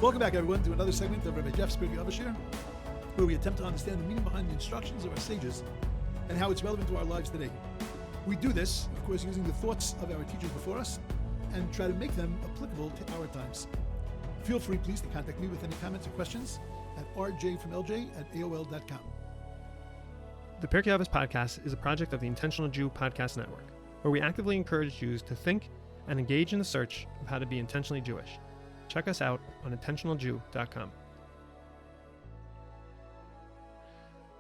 Welcome back, everyone, to another segment of Rabbi Jeff's Pirkei Avot, where we attempt to understand the meaning behind the instructions of our sages and how it's relevant to our lives today. We do this, of course, using the thoughts of our teachers before us and try to make them applicable to our times. Feel free, please, to contact me with any comments or questions at rjfromlj@aol.com. The Pirkei Avot podcast is a project of the Intentional Jew Podcast Network, where we actively encourage Jews to think and engage in the search of how to be intentionally Jewish. Check us out on intentionaljew.com.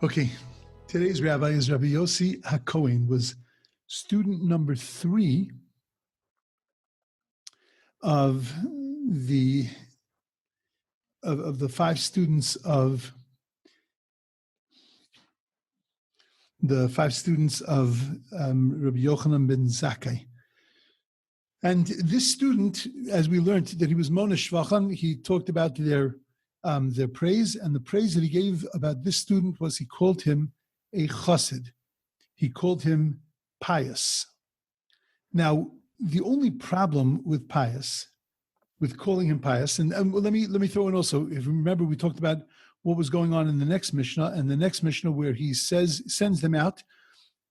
Okay, today's rabbi is Rabbi Yossi HaKohen, was student number 3 of the 5 students of Rabbi Yochanan ben Zakkai. And this student, as we learned that he was Mona Shvacham, he talked about their praise, and the praise that he gave about this student was he called him a chassid. He called him pious. Now, the only problem with pious, with calling him pious, and let me throw in also, if you remember, we talked about what was going on in the next Mishna, and the next Mishna where he sends them out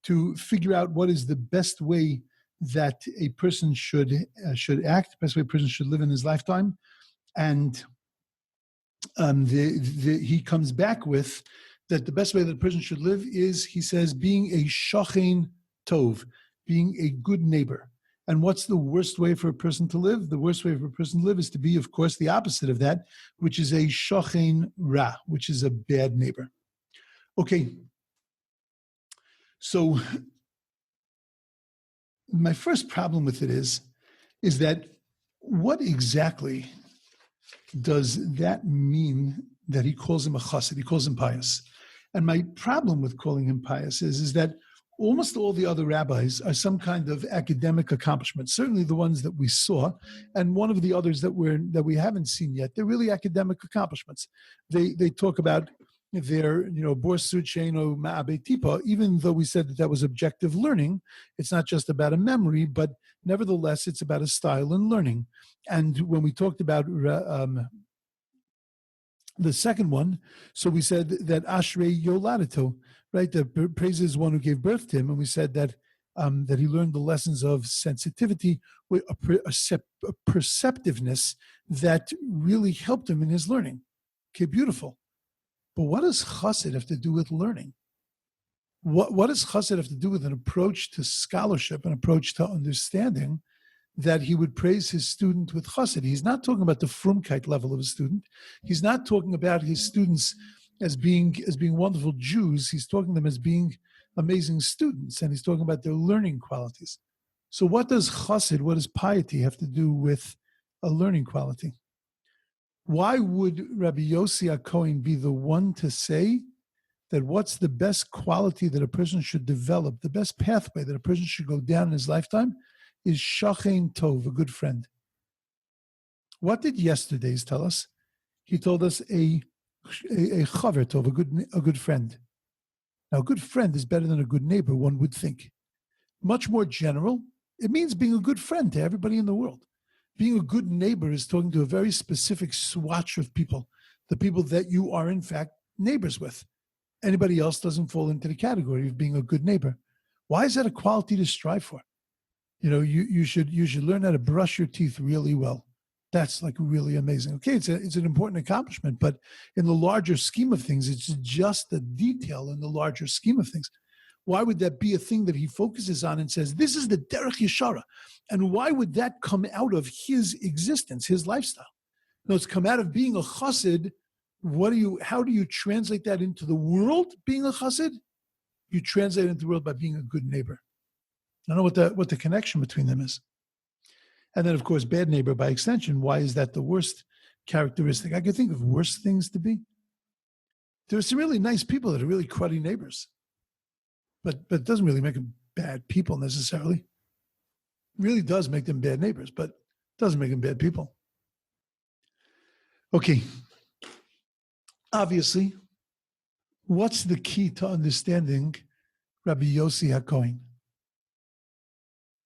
to figure out what is the best way that a person should act, the best way a person should live in his lifetime. And he comes back with that the best way that a person should live is, he says, being a shachen tov, being a good neighbor. And what's the worst way for a person to live? The worst way for a person to live is to be, of course, the opposite of that, which is a shachen ra, which is a bad neighbor. Okay, so my first problem with it is that what exactly does that mean that he calls him a chassid? He calls him pious. And my problem with calling him pious is that almost all the other rabbis are some kind of academic accomplishment, certainly the ones that we saw, and one of the others that we haven't seen yet. They're really academic accomplishments. They talk about their, borsut sheino ma'abe tipa, even though we said that was objective learning. It's not just about a memory, but nevertheless, it's about a style in learning. And when we talked about the second one, so we said that Ashrei Yoladato, right? The praises one who gave birth to him, and we said that that he learned the lessons of sensitivity, a perceptiveness that really helped him in his learning. Okay, beautiful. But what does chassid have to do with learning? What does chassid have to do with an approach to scholarship, an approach to understanding, that he would praise his student with chassid? He's not talking about the frumkeit level of a student. He's not talking about his students as being wonderful Jews. He's talking them as being amazing students, and he's talking about their learning qualities. So what does chassid, what does piety have to do with a learning quality? Why would Rabbi Yossi HaKohen be the one to say that what's the best quality that a person should develop, the best pathway that a person should go down in his lifetime is shachen tov, a good friend? What did yesterday's tell us? He told us a chaver tov, a good friend. Now, a good friend is better than a good neighbor, one would think. Much more general, it means being a good friend to everybody in the world. Being a good neighbor is talking to a very specific swatch of people, the people that you are, in fact, neighbors with. Anybody else doesn't fall into the category of being a good neighbor. Why is that a quality to strive for? You should learn how to brush your teeth really well. That's like really amazing. Okay, it's an important accomplishment, but in the larger scheme of things, it's just a detail in the larger scheme of things. Why would that be a thing that he focuses on and says, this is the derech yeshara? And why would that come out of his existence, his lifestyle? No, it's come out of being a chassid. How do you translate that into the world, being a chassid? You translate it into the world by being a good neighbor. I don't know what the connection between them is. And then, of course, bad neighbor by extension. Why is that the worst characteristic? I could think of worse things to be. There are some really nice people that are really cruddy neighbors. But it doesn't really make them bad people necessarily. It really does make them bad neighbors, but it doesn't make them bad people. Okay. Obviously, what's the key to understanding Rabbi Yossi HaKohen?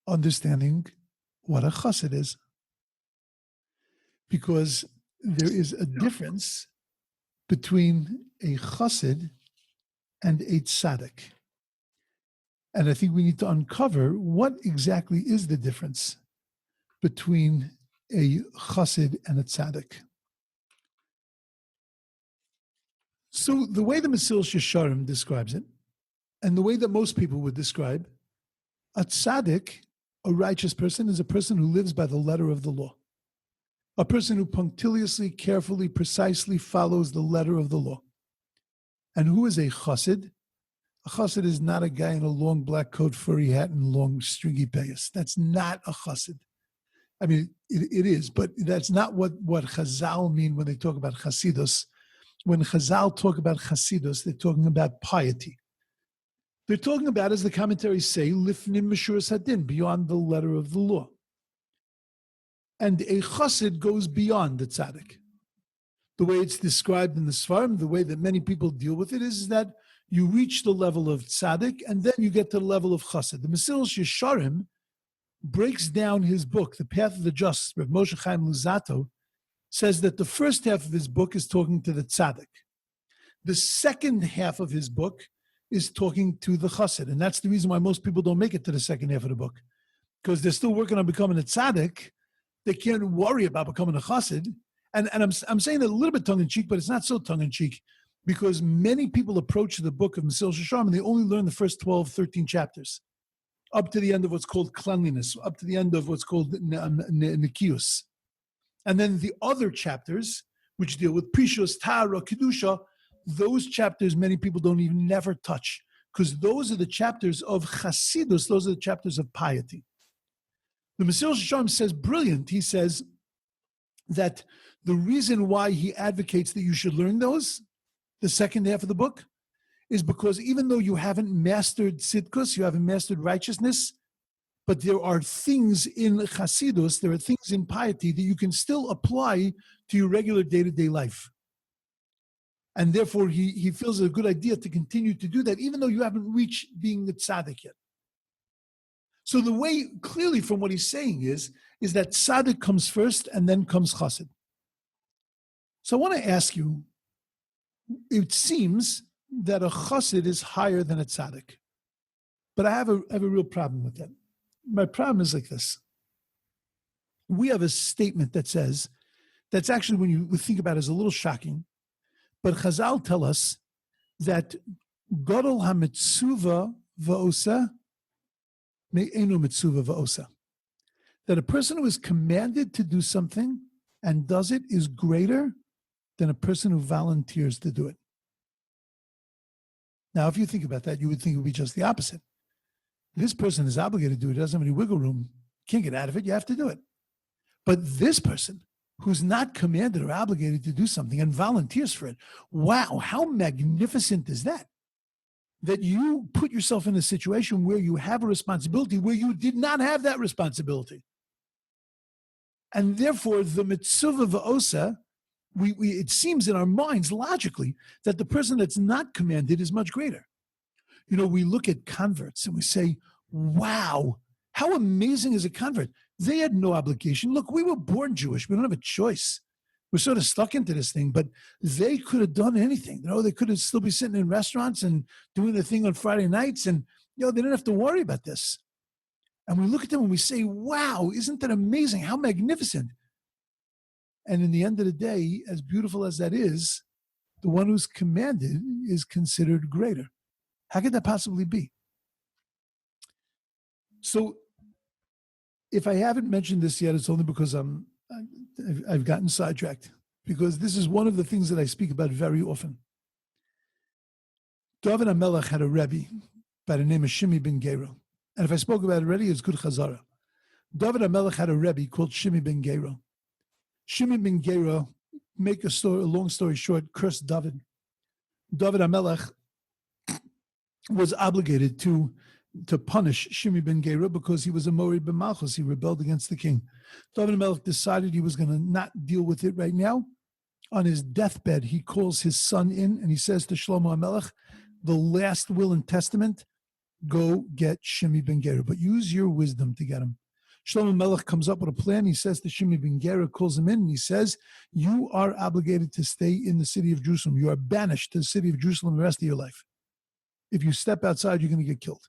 Understanding what a chassid is. Because there is a difference between a chassid and a tzaddik. And I think we need to uncover what exactly is the difference between a chassid and a tzaddik. So the way the Mesilas Yesharim describes it, and the way that most people would describe, a tzaddik, a righteous person, is a person who lives by the letter of the law. A person who punctiliously, carefully, precisely follows the letter of the law. And who is a chassid? A chassid is not a guy in a long black coat, furry hat, and long stringy payas. That's not a chassid. I mean, it is, but that's not what Chazal mean when they talk about chasidus. When Chazal talk about chasidus, they're talking about piety. They're talking about, as the commentaries say, lifnim mishuras hadin, beyond the letter of the law. And a chassid goes beyond the tzaddik. The way it's described in the Sfarim, the way that many people deal with it is that you reach the level of tzaddik and then you get to the level of chassid. The Mesilas Yesharim breaks down his book, The Path of the Just. Rav Moshe Chaim Luzzatto says that the first half of his book is talking to the tzaddik. The second half of his book is talking to the chassid. And that's the reason why most people don't make it to the second half of the book, because they're still working on becoming a tzaddik. They can't worry about becoming a chassid. And I'm saying that a little bit tongue-in-cheek, but it's not so tongue-in-cheek, because many people approach the book of Mesilas Yesharim and they only learn the first 12, 13 chapters, up to the end of what's called cleanliness, up to the end of what's called nikius. And then the other chapters, which deal with prishus, tara, kedusha, those chapters many people don't even never touch, because those are the chapters of chasidus, those are the chapters of piety. The Mesilas Yesharim says, brilliant, he says that the reason why he advocates that you should learn those, the second half of the book, is because even though you haven't mastered tzidkus, you haven't mastered righteousness, but there are things in chasidus, there are things in piety that you can still apply to your regular day-to-day life. And therefore, he feels it a good idea to continue to do that, even though you haven't reached being the tzaddik yet. So the way, clearly from what he's saying is that tzaddik comes first and then comes chassid. So I want to ask you, it seems that a chassid is higher than a tzaddik. But I have a real problem with that. My problem is like this. We have a statement that says, that's actually, when you think about it, is a little shocking. But Chazal tell us that Godol ha-mitzuva va'osa me'enu mitzuva va'osa. That a person who is commanded to do something and does it is greater than a person who volunteers to do it. Now, if you think about that, you would think it would be just the opposite. This person is obligated to do it, doesn't have any wiggle room, can't get out of it, you have to do it. But this person, who's not commanded or obligated to do something and volunteers for it, wow, how magnificent is that? That you put yourself in a situation where you have a responsibility where you did not have that responsibility. And therefore, the mitzvah va'osa, it seems in our minds logically that the person that's not commanded is much greater. You know, we look at converts and we say, wow, how amazing is a convert? They had no obligation. Look, we were born Jewish. We don't have a choice. We're sort of stuck into this thing, but they could have done anything. You know, they could have still be sitting in restaurants and doing their thing on Friday nights, and they didn't have to worry about this. And we look at them and we say, wow, isn't that amazing? How magnificent. And in the end of the day, as beautiful as that is, the one who's commanded is considered greater. How could that possibly be? So if I haven't mentioned this yet, it's only because I've gotten sidetracked, because this is one of the things that I speak about very often. David HaMelech had a Rebbe by the name of Shimi ben Gero. And if I spoke about it already, it's good chazara. David HaMelech had a Rebbe called Shimi ben Gero. Shimi ben Gero, make a long story short, cursed David. David HaMelech was obligated to punish Shimi ben Gera because he was a Morid ben Malchus. He rebelled against the king. David HaMelech decided he was going to not deal with it right now. On his deathbed, he calls his son in and he says to Shlomo HaMelech, the last will and testament, go get Shimi ben Gera, but use your wisdom to get him. Shlomo Melech comes up with a plan. He says to Shimi ben Gera, calls him in, and he says, you are obligated to stay in the city of Jerusalem. You are banished to the city of Jerusalem the rest of your life. If you step outside, you're going to get killed.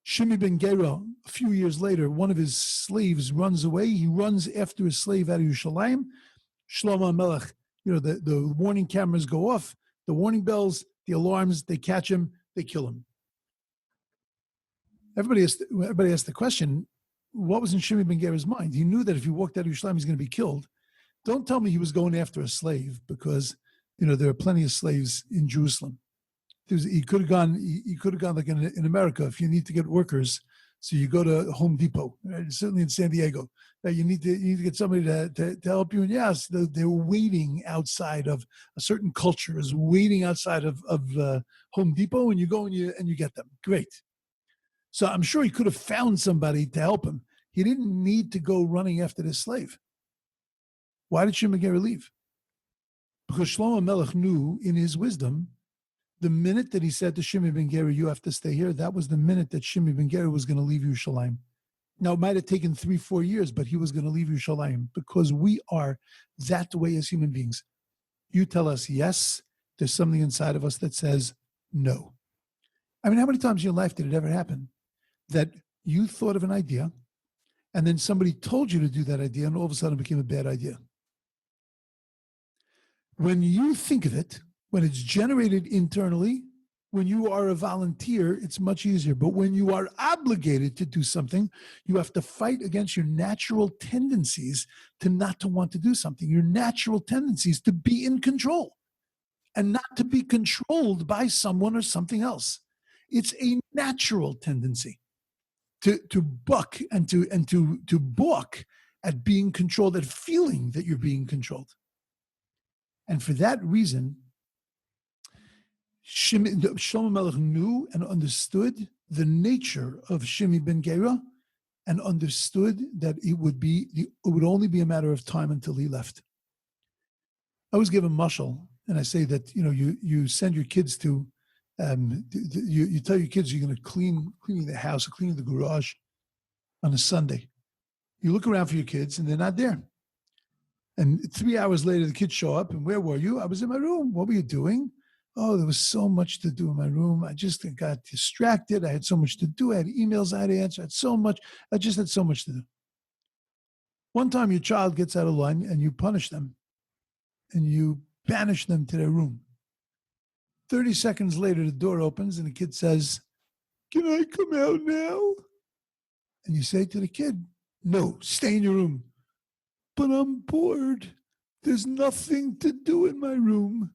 Shimi ben Gera, a few years later, one of his slaves runs away. He runs after his slave out of Yerushalayim. Shlomo Melech, the warning cameras go off, the warning bells, the alarms, they catch him, they kill him. Everybody asked the question, what was in Shimi ben Gera's mind? He knew that if he walked out of Yerushalayim, he's going to be killed. Don't tell me he was going after a slave, because there are plenty of slaves in Jerusalem. He could have gone like in America. If you need to get workers, so you go to Home Depot, right? Certainly in San Diego, you need to get somebody to help you. And yes, they're waiting outside of a certain culture is waiting outside of Home Depot, and you go and you get them. Great. So I'm sure he could have found somebody to help him. He didn't need to go running after this slave. Why did Shimi ben Gera leave? Because Shlomo Melech knew in his wisdom, the minute that he said to Shimi ben Gera, you have to stay here, that was the minute that Shimi ben Gera was going to leave Yerushalayim. Now, it might have taken 3-4 years, but he was going to leave Yerushalayim, because we are that way as human beings. You tell us yes, there's something inside of us that says no. I mean, how many times in your life did it ever happen that you thought of an idea and then somebody told you to do that idea and all of a sudden it became a bad idea? When you think of it, when it's generated internally, when you are a volunteer, it's much easier. But when you are obligated to do something, you have to fight against your natural tendencies to not to want to do something, your natural tendencies to be in control and not to be controlled by someone or something else. It's a natural tendency to buck and to balk at being controlled, at feeling that you're being controlled. And for that reason, Shlomo Melech knew and understood the nature of Shimi ben Gera, and understood that it would only be a matter of time until he left. I always give a mashal, and I say that you send your kids to you tell your kids you're going to cleaning the house or cleaning the garage on a Sunday. You look around for your kids and they're not there. And 3 hours later, the kids show up, and where were you? I was in my room. What were you doing? Oh, there was so much to do in my room. I just got distracted. I had so much to do. I had emails I had to answer. I just had so much to do. One time your child gets out of line and you punish them and you banish them to their room. 30 seconds later, the door opens and the kid says, "Can I come out now?" And you say to the kid, "No, stay in your room." "But I'm bored. There's nothing to do in my room."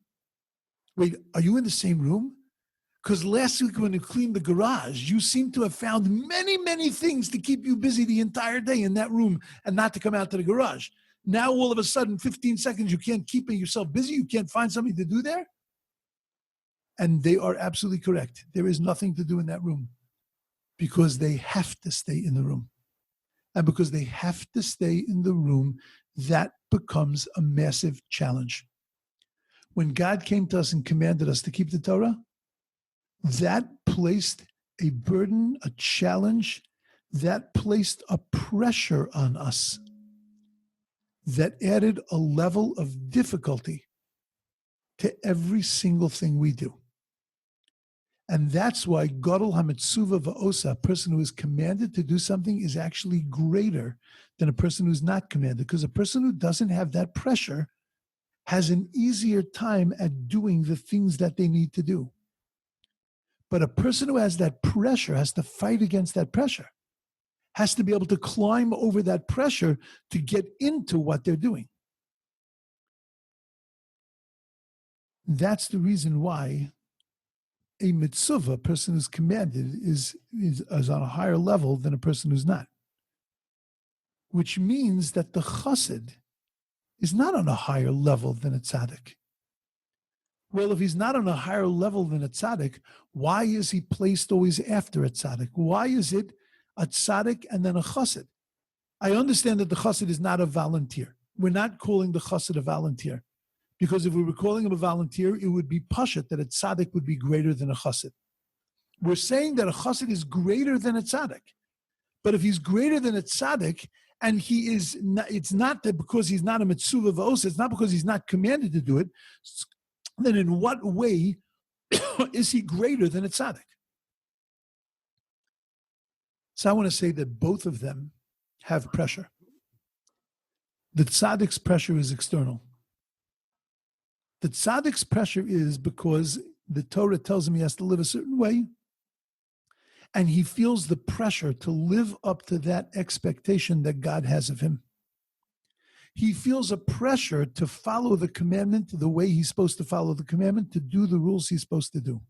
Wait, are you in the same room? Because last week when you cleaned the garage, you seem to have found many, many things to keep you busy the entire day in that room and not to come out to the garage. Now, all of a sudden, 15 seconds, you can't keep yourself busy. You can't find something to do there. And they are absolutely correct. There is nothing to do in that room because they have to stay in the room. And because they have to stay in the room, that becomes a massive challenge. When God came to us and commanded us to keep the Torah, that placed a burden, a challenge, that placed a pressure on us that added a level of difficulty to every single thing we do. And that's why Gadol HaMetzuva Va'osa, a person who is commanded to do something, is actually greater than a person who's not commanded, because a person who doesn't have that pressure has an easier time at doing the things that they need to do. But a person who has that pressure has to fight against that pressure, has to be able to climb over that pressure to get into what they're doing. That's the reason why a mitzvah, a person who's commanded, is on a higher level than a person who's not. Which means that the chassid is not on a higher level than a tzaddik. Well, if he's not on a higher level than a tzaddik, why is he placed always after a tzaddik? Why is it a tzaddik and then a chassid? I understand that the chassid is not a volunteer. We're not calling the chassid a volunteer. Because if we were calling him a volunteer, it would be pashut that a tzaddik would be greater than a chassid. We're saying that a chassid is greater than a tzaddik. But if he's greater than a tzaddik, and he is not, it's not that because he's not a mitzvah v'osa, it's not because he's not commanded to do it, then in what way is he greater than a tzaddik? So I want to say that both of them have pressure. The tzaddik's pressure is external. The tzaddik's pressure is because the Torah tells him he has to live a certain way, and he feels the pressure to live up to that expectation that God has of him. He feels a pressure to follow the commandment the way he's supposed to follow the commandment, to do the rules he's supposed to do.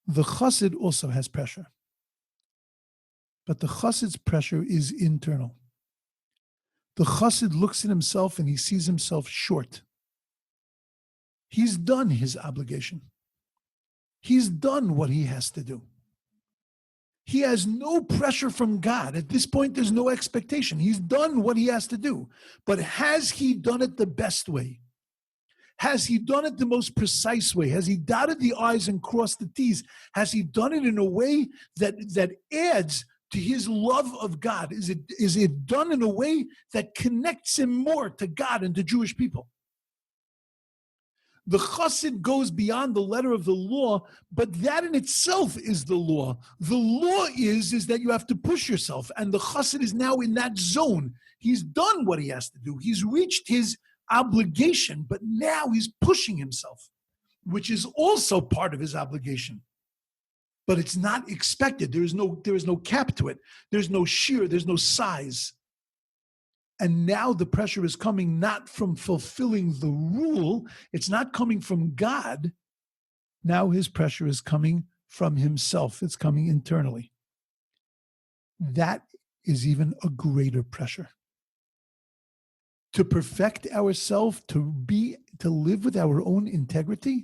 The chassid also has pressure, but the chassid's pressure is internal. The chassid looks at himself and he sees himself short. He's done his obligation. He's done what he has to do. He has no pressure from God. At this point, there's no expectation. He's done what he has to do. But has he done it the best way? Has he done it the most precise way? Has he dotted the I's and crossed the T's? Has he done it in a way that adds to his love of God? Is it done in a way that connects him more to God and to Jewish people? The chassid goes beyond the letter of the law, but that in itself is the law. The law is that you have to push yourself, and the chassid is now in that zone. He's done what he has to do. He's reached his obligation, but now he's pushing himself, which is also part of his obligation. But it's not expected. There is no cap to it. There's no shear. There's no size. And now the pressure is coming not from fulfilling the rule. It's not coming from God. Now his pressure is coming from himself. It's coming internally. That is even a greater pressure. To perfect ourselves, to live with our own integrity,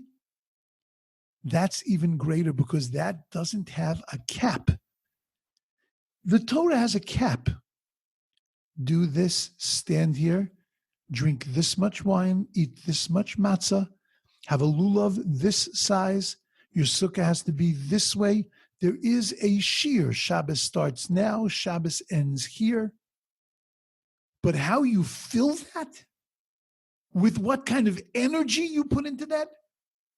that's even greater because that doesn't have a cap. The Torah has a cap. Do this, stand here, drink this much wine, eat this much matzah, have a lulav this size, your sukkah has to be this way. There is a shear. Shabbos starts now, Shabbos ends here. But how you fill that, with what kind of energy you put into that,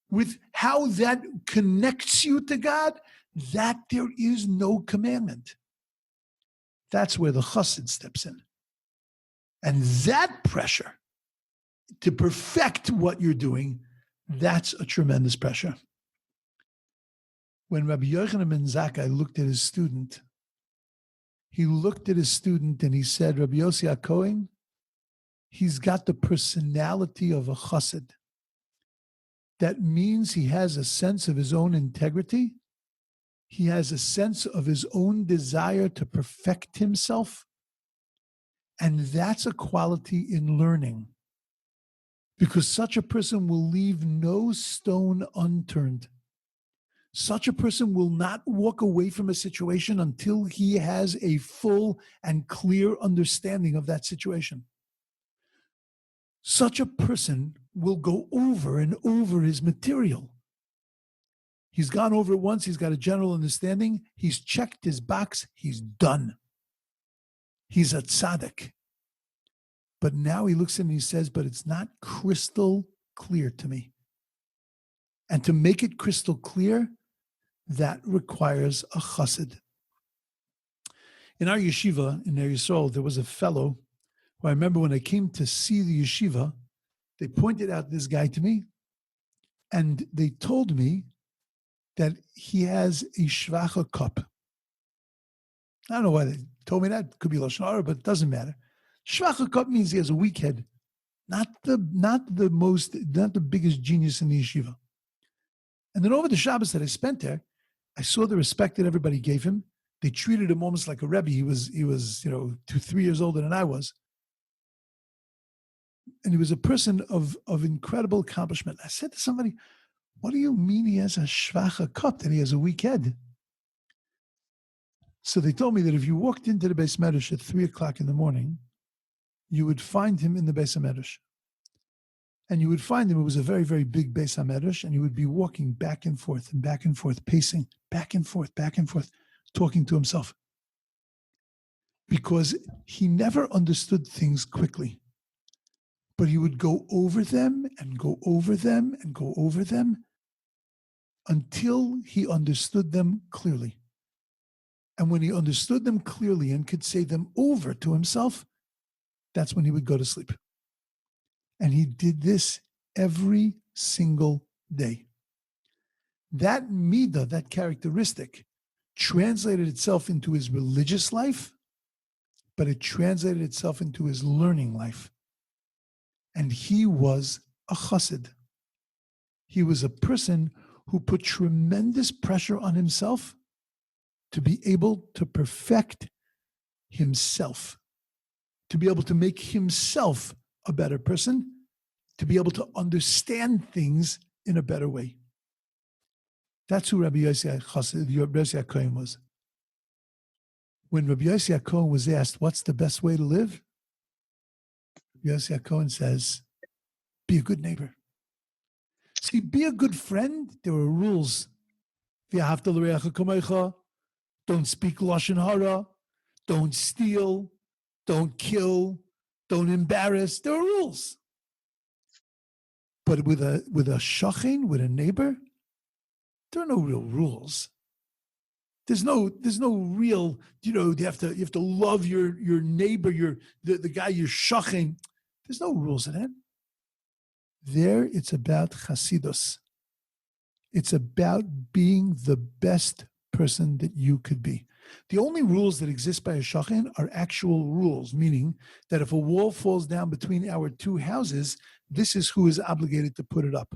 with how that connects you to God, that there is no commandment. That's where the chassid steps in. And that pressure to perfect what you're doing, that's a tremendous pressure. When Rabbi Yochanan ben Zakkai looked at his student, he looked at his student and he said, Rabbi Yossi HaKohen, he's got the personality of a chassid. That means he has a sense of his own integrity. He has a sense of his own desire to perfect himself. And that's a quality in learning. Because such a person will leave no stone unturned. Such a person will not walk away from a situation until he has a full and clear understanding of that situation. Such a person will go over and over his material. He's gone over it once, he's got a general understanding, he's checked his box, he's done. He's a tzaddik. But now he looks at him and he says, but it's not crystal clear to me. And to make it crystal clear, that requires a chassid. In our yeshiva, in Eretz Yisrael, there was a fellow who I remember when I came to see the yeshiva, they pointed out this guy to me, and they told me that he has a shvacha cup. I don't know why they told me that. Could be Lashon Hara, but it doesn't matter. Shvacha cup means he has a weak head. Not the biggest genius in the yeshiva. And then over the Shabbos that I spent there, I saw the respect that everybody gave him. They treated him almost like a Rebbe. He was 2-3 years older than I was. And he was a person of incredible accomplishment. I said to somebody, what do you mean he has a shvacha cup, that he has a weak head? So they told me that if you walked into the Beis Medrash at 3:00 in the morning, you would find him in the Beis HaMedrash. And you would find him, it was a very, very big Beis HaMedrash, and you would be walking back and forth, pacing back and forth, talking to himself, because he never understood things quickly, but he would go over them and go over them and go over them until he understood them clearly. And when he understood them clearly and could say them over to himself, that's when he would go to sleep. And he did this every single day. That midah, that characteristic, translated itself into his religious life, but it translated itself into his learning life. And he was a chassid. He was a person who put tremendous pressure on himself to be able to perfect himself, to be able to make himself a better person, to be able to understand things in a better way. That's who Rabbi Yossi HaKohen was. When Rabbi Yossi HaKohen was asked, what's the best way to live? Rabbi Yossi HaKohen says, be a good neighbor. See, be a good friend, there are rules. Don't speak lashon hara, don't steal, don't kill, don't embarrass. There are rules. But with a shachin, with a neighbor, there are no real rules. There's no real, you have to love your neighbor, the guy you're shachin. There's no rules in it. There, it's about chasidus. It's about being the best person that you could be. The only rules that exist by a shachin are actual rules, meaning that if a wall falls down between our two houses, this is who is obligated to put it up.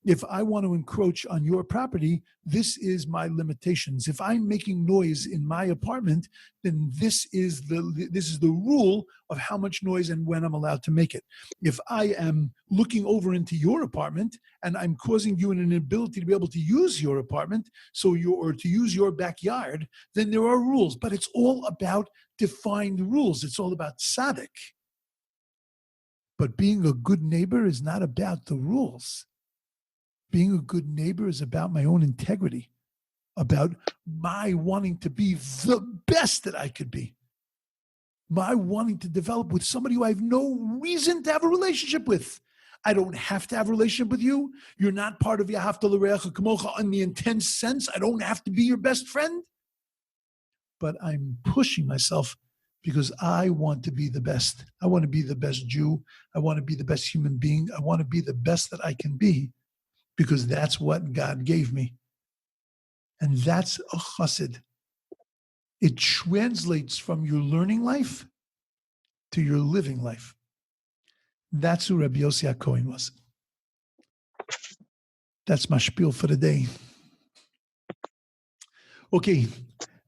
If I want to encroach on your property, this is my limitations. If I'm making noise in my apartment, then this is the rule of how much noise and when I'm allowed to make it. If I am looking over into your apartment and I'm causing you an inability to be able to use your apartment, or to use your backyard, then there are rules. But it's all about defined rules. It's all about tzaddik. But being a good neighbor is not about the rules. Being a good neighbor is about my own integrity, about my wanting to be the best that I could be, my wanting to develop with somebody who I have no reason to have a relationship with. I don't have to have a relationship with you. You're not part of Yahavta L'Reacha Kamocha in the intense sense. I don't have to be your best friend. But I'm pushing myself because I want to be the best. I want to be the best Jew. I want to be the best human being. I want to be the best that I can be, because that's what God gave me. And that's a chassid. It translates from your learning life to your living life. That's who Rabbi Yossi HaKohen was. That's my spiel for the day. Okay,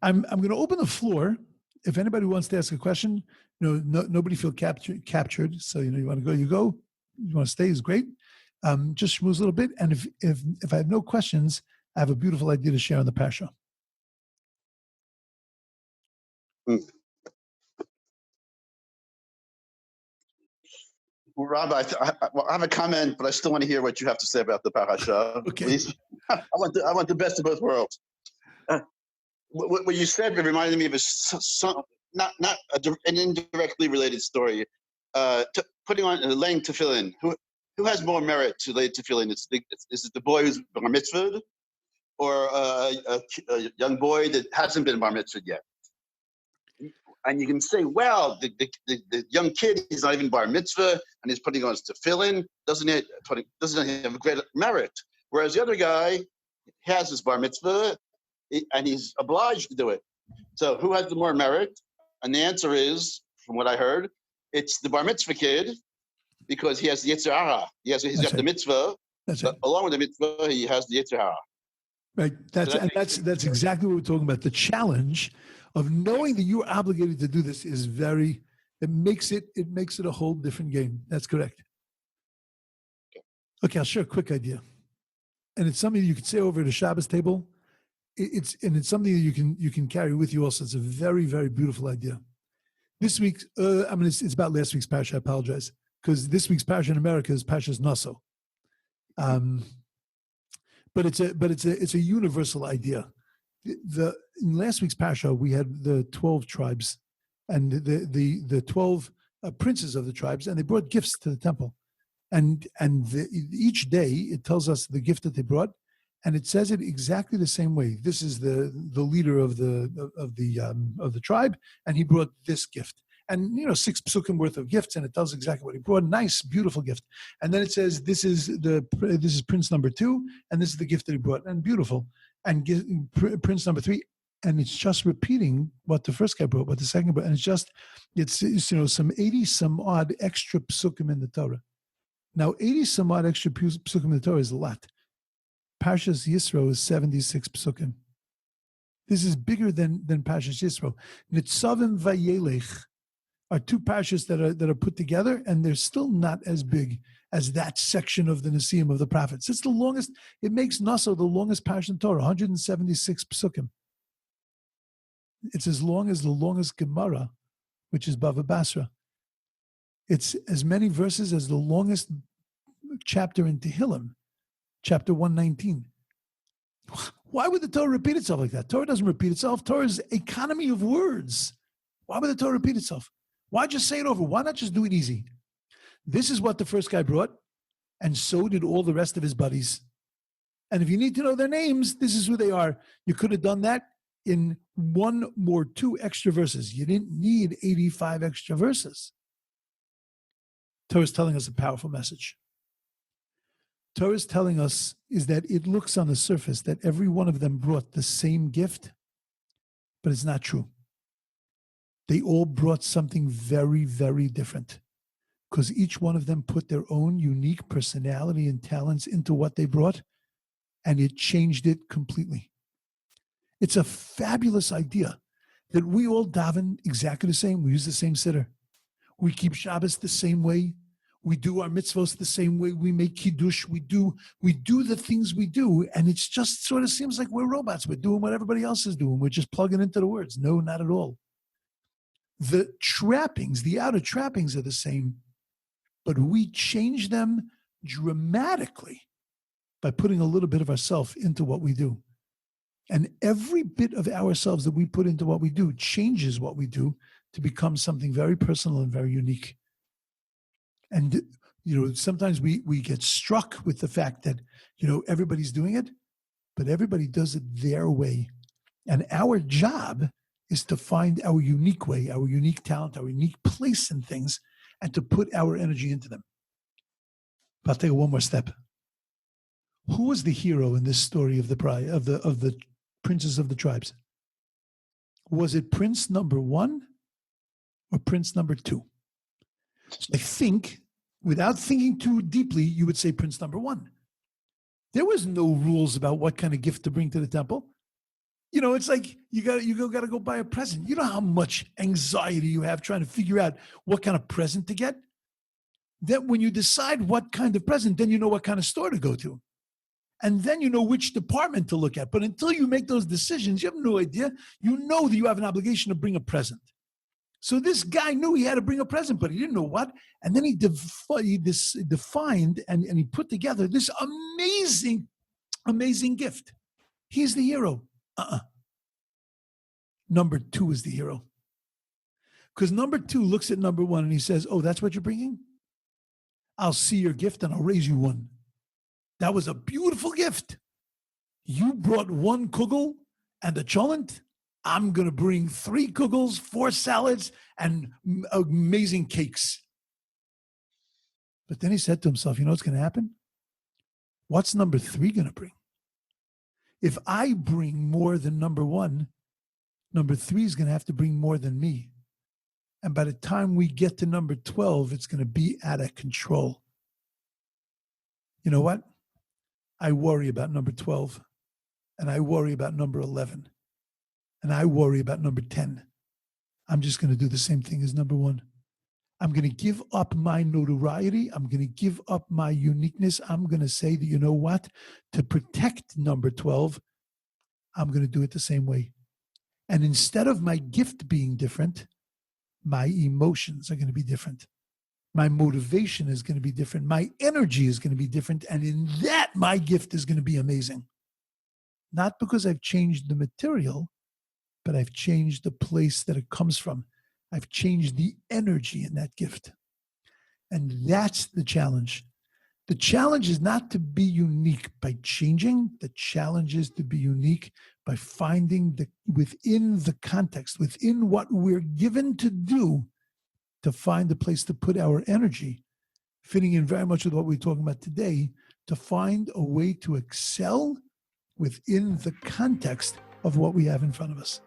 I'm going to open the floor. If anybody wants to ask a question, nobody feel captured. So, you want to go, you go. You want to stay is great. Just schmooze a little bit. And if I have no questions, I have a beautiful idea to share on the Parsha. Well, Rabbi, I have a comment, but I still want to hear what you have to say about the parasha. Okay. Please. I want the best of both worlds. What you said reminded me of not an indirectly related story. Putting on laying tefillin. Who has more merit to lay tefillin? Is it the boy who's bar mitzvahed, or a young boy that hasn't been bar mitzvahed yet? And you can say, well, the young kid, he's not even bar mitzvah, and he's putting on his tefillin, doesn't he have a great merit? Whereas the other guy has his bar mitzvah, and he's obliged to do it. So who has the more merit? And the answer is, from what I heard, it's the bar mitzvah kid, because he has the Yetzer Hara. He's got the mitzvah. That's right. Along with the mitzvah, he has the Yetzer Hara. Right. That's exactly what we're talking about. The challenge of knowing that you're obligated to do this is it makes it a whole different game. That's correct. Okay, I'll share a quick idea. And it's something you could say over at a Shabbos table. It's something that you can carry with you also. It's a very, very beautiful idea. This week's it's about last week's parsha. I apologize, because this week's parsha in America is Parshas Naso. But it's a universal idea. In last week's Pasha, we had the 12 tribes and the 12 princes of the tribes, and they brought gifts to the temple. And each day it tells us the gift that they brought, and it says it exactly the same way. This is the leader of the tribe, and he brought this gift. And 6 psukim worth of gifts, and it tells exactly what he brought. Nice, beautiful gift. And then it says this is prince number 2, and this is the gift that he brought, and beautiful. And prince number 3, and it's just repeating what the first guy brought, what the second brought, and it's some 80 some odd extra psukim in the Torah. Now 80 some odd extra psukim in the Torah is a lot. Parshas Yisro is 76 psukim. This is bigger than Parshas Yisro. Nitzavim Vayelech are 2 parshas that are put together, and they're still not as big as that section of the Nesiim of the prophets. It's the longest. It makes Naso the longest parsha in Torah, 176 psukim. It's as long as the longest Gemara, which is Bava Basra. It's as many verses as the longest chapter in Tehillim, chapter 119. Why would the Torah repeat itself like that? Torah doesn't repeat itself. Torah is economy of words. Why would the Torah repeat itself? Why just say it over? Why not just do it easy? This is what the first guy brought, and so did all the rest of his buddies. And if you need to know their names, this is who they are. You could have done that in 1 or 2 extra verses. You didn't need 85 extra verses. Torah is telling us a powerful message. Torah is telling us is that it looks on the surface that every one of them brought the same gift, but it's not true. They all brought something very, very different, because each one of them put their own unique personality and talents into what they brought, and it changed it completely. It's a fabulous idea that we all daven exactly the same. We use the same siddur. We keep Shabbos the same way. We do our mitzvos the same way. We make kiddush. We do the things we do, and it just sort of seems like we're robots. We're doing what everybody else is doing. We're just plugging into the words. No, not at all. The trappings, the outer trappings are the same, but we change them dramatically by putting a little bit of ourselves into what we do. And every bit of ourselves that we put into what we do changes what we do to become something very personal and very unique. And, sometimes we get struck with the fact that, everybody's doing it, but everybody does it their way. And our job is to find our unique way, our unique talent, our unique place in things, and to put our energy into them. But I'll take one more step. Who was the hero in this story of the princes of the tribes? Was it prince number 1 or prince number 2? So I think, without thinking too deeply, you would say prince number 1. There was no rules about what kind of gift to bring to the temple. It's like you got to go buy a present. You know how much anxiety you have trying to figure out what kind of present to get? That when you decide what kind of present, then you know what kind of store to go to. And then you know which department to look at. But until you make those decisions, you have no idea. You know that you have an obligation to bring a present. So this guy knew he had to bring a present, but he didn't know what. And then he defined and he put together this amazing, amazing gift. He's the hero. Number 2 is the hero. Because number 2 looks at number 1 and he says, oh, that's what you're bringing? I'll see your gift and I'll raise you one. That was a beautiful gift. You brought 1 kugel and a cholent. I'm going to bring 3 kugels, 4 salads, and amazing cakes. But then he said to himself, you know what's going to happen? What's number 3 going to bring? If I bring more than number 1, number 3 is going to have to bring more than me. And by the time we get to number 12, it's going to be out of control. You know what? I worry about number 12, and I worry about number 11, and I worry about number 10. I'm just going to do the same thing as number 1. I'm going to give up my notoriety. I'm going to give up my uniqueness. I'm going to say that, you know what? To protect number 12, I'm going to do it the same way. And instead of my gift being different, my emotions are going to be different. My motivation is going to be different. My energy is going to be different. And in that, my gift is going to be amazing. not because I've changed the material, but I've changed the place that it comes from. I've changed the energy in that gift. And that's the challenge. The challenge is not to be unique by changing. The challenge is to be unique by finding within the context, within what we're given to do, to find a place to put our energy, fitting in very much with what we're talking about today, to find a way to excel within the context of what we have in front of us.